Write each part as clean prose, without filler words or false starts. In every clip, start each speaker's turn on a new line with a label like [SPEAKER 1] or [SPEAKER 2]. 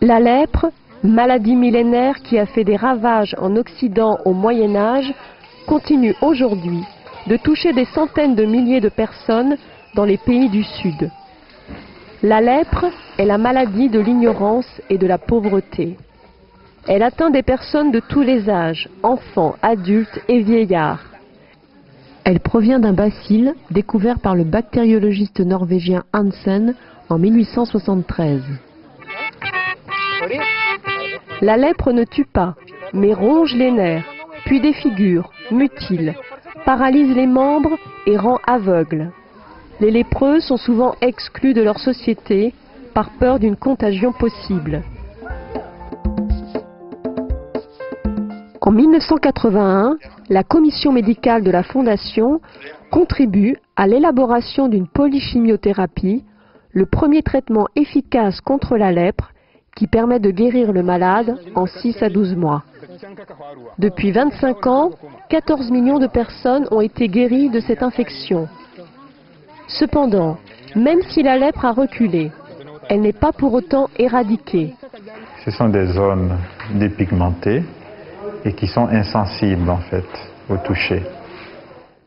[SPEAKER 1] La lèpre, maladie millénaire qui a fait des ravages en Occident au Moyen Âge, continue aujourd'hui de toucher des centaines de milliers de personnes dans les pays du Sud. La lèpre est la maladie de l'ignorance et de la pauvreté. Elle atteint des personnes de tous les âges, enfants, adultes et vieillards. Elle provient d'un bacille découvert par le bactériologiste norvégien Hansen en 1873. La lèpre ne tue pas, mais ronge les nerfs, puis défigure, mutile, paralyse les membres et rend aveugle. Les lépreux sont souvent exclus de leur société par peur d'une contagion possible. En 1981, la commission médicale de la Fondation contribue à l'élaboration d'une polychimiothérapie, le premier traitement efficace contre la lèpre qui permet de guérir le malade en 6 à 12 mois. Depuis 25 ans, 14 millions de personnes ont été guéries de cette infection. Cependant, même si la lèpre a reculé, elle n'est pas pour autant éradiquée.
[SPEAKER 2] Ce sont des zones dépigmentées et qui sont insensibles en fait au toucher.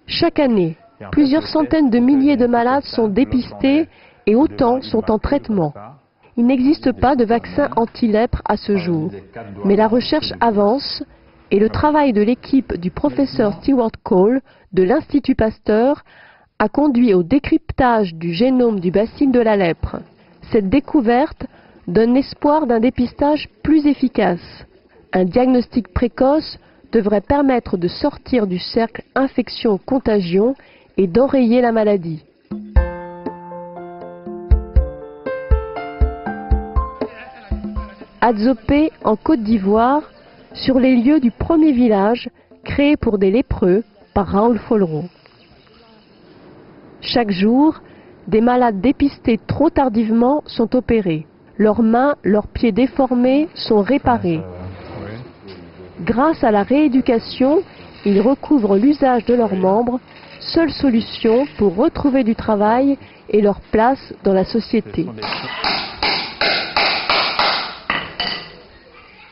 [SPEAKER 1] Chaque année, plusieurs centaines de milliers de malades sont dépistés et autant sont en traitement. Il n'existe pas de vaccin anti-lèpre à ce jour, mais la recherche avance et le travail de l'équipe du professeur Stewart Cole de l'Institut Pasteur a conduit au décryptage du génome du bacille de la lèpre. Cette découverte donne l'espoir d'un dépistage plus efficace. Un diagnostic précoce devrait permettre de sortir du cercle infection-contagion et d'enrayer la maladie. À Dzopé, en Côte d'Ivoire, sur les lieux du premier village créé pour des lépreux par Raoul Follereau. Chaque jour, des malades dépistés trop tardivement sont opérés. Leurs mains, leurs pieds déformés sont réparés. Grâce à la rééducation, ils recouvrent l'usage de leurs membres, seule solution pour retrouver du travail et leur place dans la société.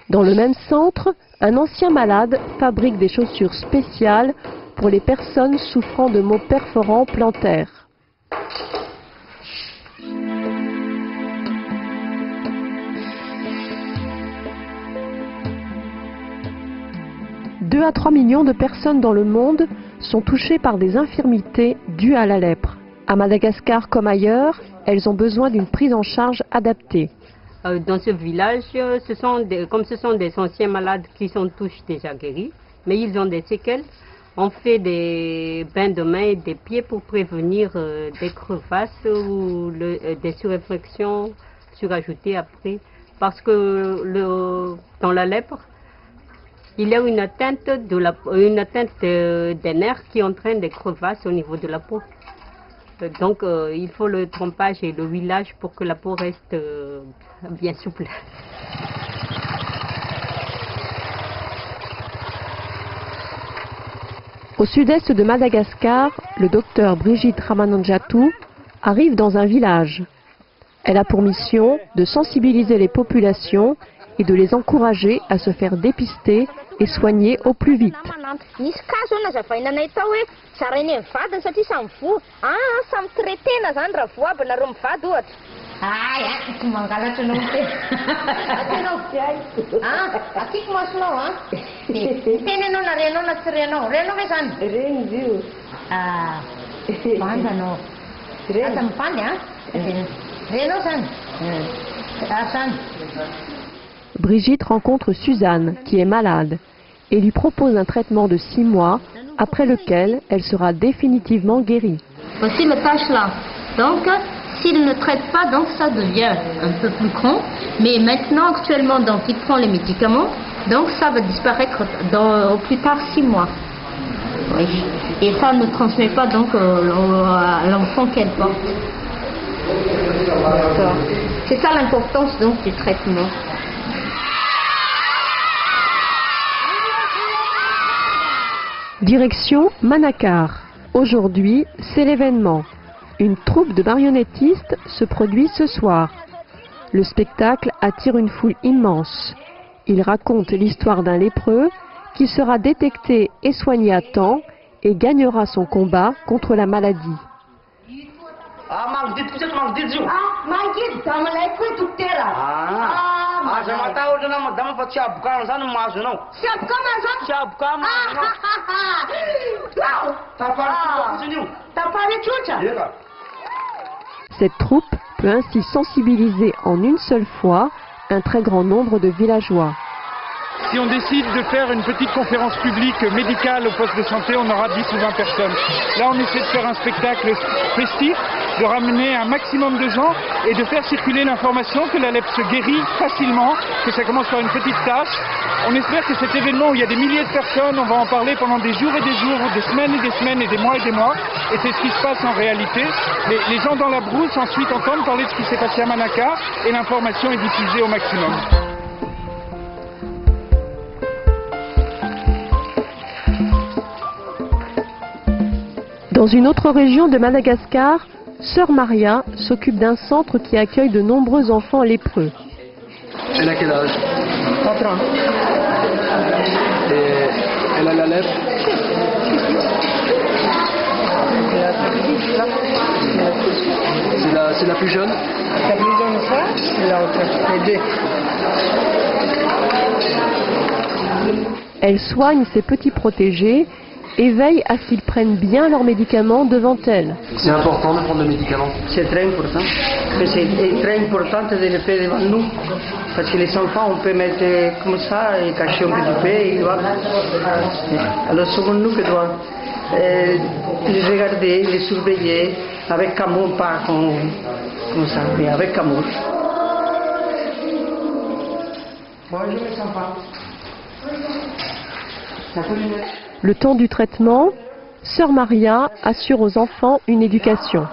[SPEAKER 1] Dans le même centre, un ancien malade fabrique des chaussures spéciales pour les personnes souffrant de maux perforants plantaires. « 2 à 3 millions de personnes dans le monde sont touchées par des infirmités dues à la lèpre. À Madagascar comme ailleurs, elles ont besoin d'une prise en charge adaptée.
[SPEAKER 3] Dans ce village, comme ce sont des anciens malades qui sont tous déjà guéris, mais ils ont des séquelles, on fait des bains de mains et des pieds pour prévenir des crevasses ou des surinfections surajoutées après. Parce que dans la lèpre, il y a une atteinte des nerfs qui entraîne des crevasses au niveau de la peau. Donc il faut le trompage et le huilage pour que la peau reste bien souple.
[SPEAKER 1] Au sud-est de Madagascar, le docteur Brigitte Ramananjatou arrive dans un village. Elle a pour mission de sensibiliser les populations et de les encourager à se faire dépister et soigner au plus vite. Brigitte rencontre Suzanne, qui est malade, et lui propose un traitement de 6 mois, après lequel elle sera définitivement guérie.
[SPEAKER 4] Voici le tâche là. Donc, s'il ne traite pas, donc ça devient un peu plus grand. Mais maintenant, actuellement, donc, il prend les médicaments, donc ça va disparaître au plus tard 6 mois. Oui. Et ça ne transmet pas donc à l'enfant qu'elle porte. C'est ça l'importance donc du traitement.
[SPEAKER 1] Direction Manakar, Aujourd'hui, c'est l'événement. Une troupe de marionnettistes se produit ce soir. Le spectacle attire une foule immense. Il raconte l'histoire d'un lépreux qui sera détecté et soigné à temps et gagnera son combat contre la maladie. Cette troupe peut ainsi sensibiliser en une seule fois un très grand nombre de villageois.
[SPEAKER 5] Si on décide de faire une petite conférence publique médicale au poste de santé, on aura 10 ou 20 personnes. Là, on essaie de faire un spectacle festif, de ramener un maximum de gens et de faire circuler l'information que la lèpre se guérit facilement, que ça commence par une petite tâche. On espère que cet événement où il y a des milliers de personnes, on va en parler pendant des jours et des jours, des semaines et des semaines et des mois, et c'est ce qui se passe en réalité. Les gens dans la brousse ensuite entendent parler de ce qui s'est passé à Manaka et l'information est diffusée au maximum.
[SPEAKER 1] Dans une autre région de Madagascar, Sœur Maria s'occupe d'un centre qui accueille de nombreux enfants lépreux.
[SPEAKER 6] Elle a quel âge? 4 ans. Et elle a la lèpre? C'est la plus jeune?
[SPEAKER 7] La plus jeune, ça, c'est l'autre, les deux.
[SPEAKER 1] Elle soigne ses petits protégés et veille à ce qu'ils prennent bien leurs médicaments devant elle.
[SPEAKER 6] C'est important de prendre le médicament.
[SPEAKER 7] C'est très important. C'est très important de le faire devant nous. Parce que les enfants, on peut mettre comme ça et cacher un petit peu. Et alors, c'est nous qui devons les regarder, les surveiller avec amour, pas comme ça, mais avec amour. Bonjour les enfants.
[SPEAKER 1] Le temps du traitement, Sœur Maria assure aux enfants une éducation.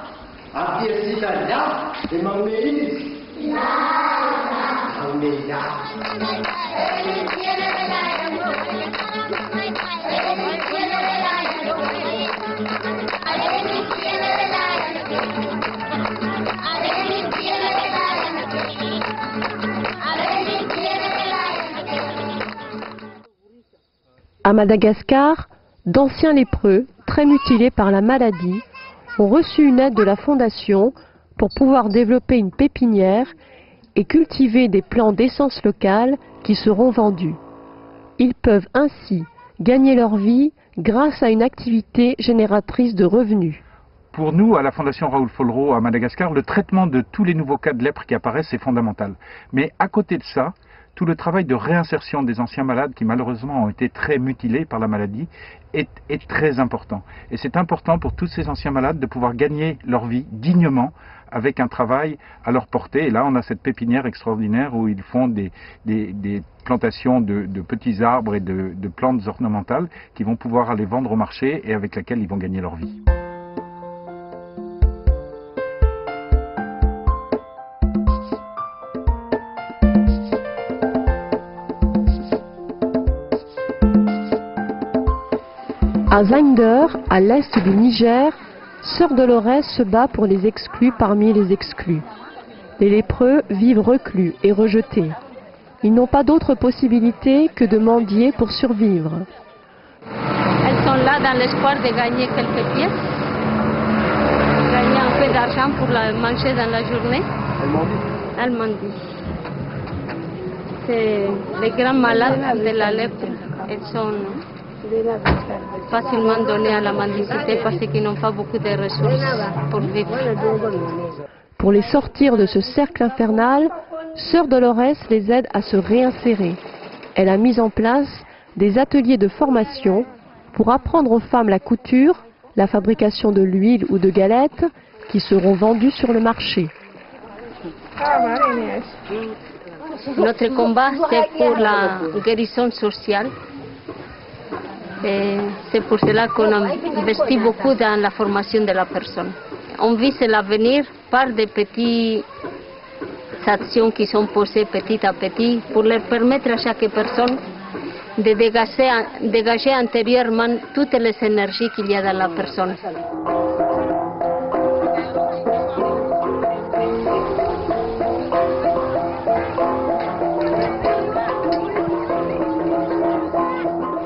[SPEAKER 1] À Madagascar, d'anciens lépreux, très mutilés par la maladie, ont reçu une aide de la Fondation pour pouvoir développer une pépinière et cultiver des plants d'essence locale qui seront vendus. Ils peuvent ainsi gagner leur vie grâce à une activité génératrice de revenus.
[SPEAKER 5] Pour nous, à la Fondation Raoul Follereau à Madagascar, le traitement de tous les nouveaux cas de lèpre qui apparaissent est fondamental. Mais à côté de ça, tout le travail de réinsertion des anciens malades qui malheureusement ont été très mutilés par la maladie est très important. Et c'est important pour tous ces anciens malades de pouvoir gagner leur vie dignement avec un travail à leur portée. Et là, on a cette pépinière extraordinaire où ils font des plantations de petits arbres et de plantes ornementales qui vont pouvoir aller vendre au marché et avec lesquelles ils vont gagner leur vie.
[SPEAKER 1] À Zinder, à l'est du Niger, Sœur Dolores se bat pour les exclus parmi les exclus. Les lépreux vivent reclus et rejetés. Ils n'ont pas d'autre possibilité que de mendier pour survivre.
[SPEAKER 3] Elles sont là dans l'espoir de gagner quelques pièces, gagner un peu d'argent pour manger dans la journée. Elles mendient. C'est les grands malades de la lèpre. Elles sont facilement donnés à la mendicité parce qu'ils n'ont pas beaucoup de ressources pour vivre.
[SPEAKER 1] Pour les sortir de ce cercle infernal, Sœur Dolores les aide à se réinsérer. Elle a mis en place des ateliers de formation pour apprendre aux femmes la couture, la fabrication de l'huile ou de galettes qui seront vendues sur le marché.
[SPEAKER 3] Notre combat, c'est pour la guérison sociale. C'est pour cela qu'on investit beaucoup dans la formation de la personne. On vise l'avenir par des petites actions qui sont posées petit à petit pour leur permettre à chaque personne
[SPEAKER 4] de dégager intérieurement toutes les énergies qu'il y a dans la personne.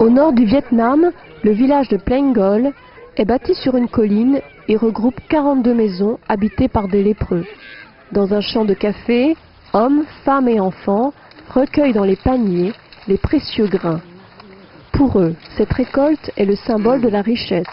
[SPEAKER 1] Au nord du Vietnam, le village de Plengol est bâti sur une colline et regroupe 42 maisons habitées par des lépreux. Dans un champ de café, hommes, femmes et enfants recueillent dans les paniers les précieux grains. Pour eux, cette récolte est le symbole de la richesse.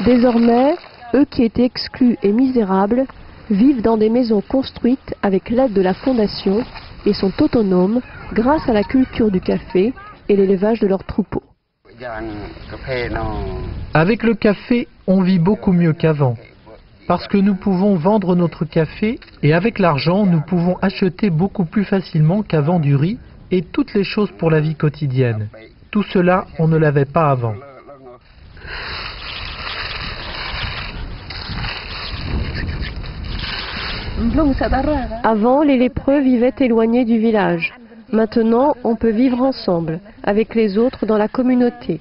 [SPEAKER 1] Désormais, eux qui étaient exclus et misérables vivent dans des maisons construites avec l'aide de la fondation et sont autonomes grâce à la culture du café et l'élevage de leurs troupeaux.
[SPEAKER 8] Avec le café, on vit beaucoup mieux qu'avant. Parce que nous pouvons vendre notre café et avec l'argent, nous pouvons acheter beaucoup plus facilement qu'avant du riz et toutes les choses pour la vie quotidienne. Tout cela, on ne l'avait pas avant.
[SPEAKER 1] Avant, les lépreux vivaient éloignés du village. Maintenant, on peut vivre ensemble, avec les autres dans la communauté.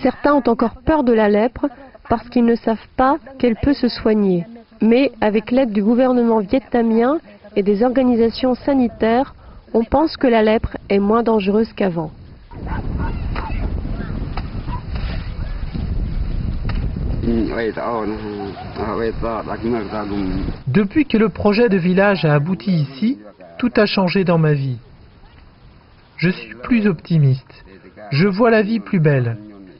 [SPEAKER 1] Certains ont encore peur de la lèpre parce qu'ils ne savent pas qu'elle peut se soigner. Mais avec l'aide du gouvernement vietnamien et des organisations sanitaires, on pense que la lèpre est moins dangereuse qu'avant.
[SPEAKER 8] Depuis que le projet de village a abouti ici, tout a changé dans ma vie. Je suis plus optimiste. Je vois la vie plus belle.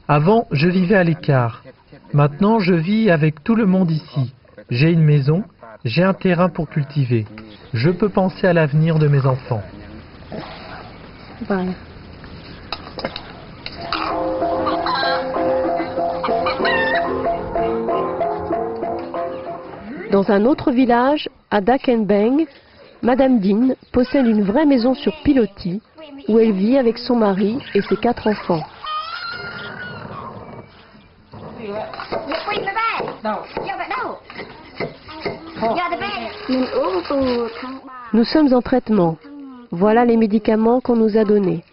[SPEAKER 8] Avant, je vivais à l'écart. Maintenant, je vis avec tout le monde ici. J'ai une maison, j'ai un terrain pour cultiver. Je peux penser à l'avenir de mes enfants.
[SPEAKER 1] Bye. Dans un autre village, à Dakenbeng, Madame Din possède une vraie maison sur pilotis où elle vit avec son mari et ses 4 enfants. Nous sommes en traitement. Voilà les médicaments qu'on nous a donnés.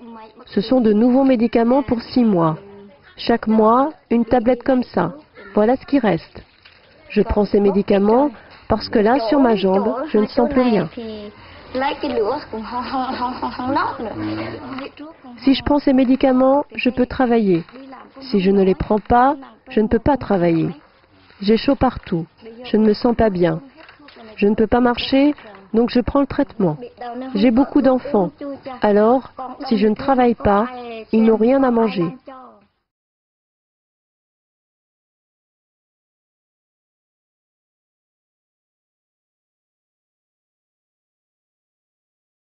[SPEAKER 1] Ce sont de nouveaux médicaments pour 6 mois. Chaque mois, une tablette comme ça. Voilà ce qui reste. Je prends ces médicaments parce que là, sur ma jambe, je ne sens plus rien. Si je prends ces médicaments, je peux travailler. Si je ne les prends pas, je ne peux pas travailler. J'ai chaud partout. Je ne me sens pas bien. Je ne peux pas marcher, donc je prends le traitement. J'ai beaucoup d'enfants. Alors, si je ne travaille pas, ils n'ont rien à manger.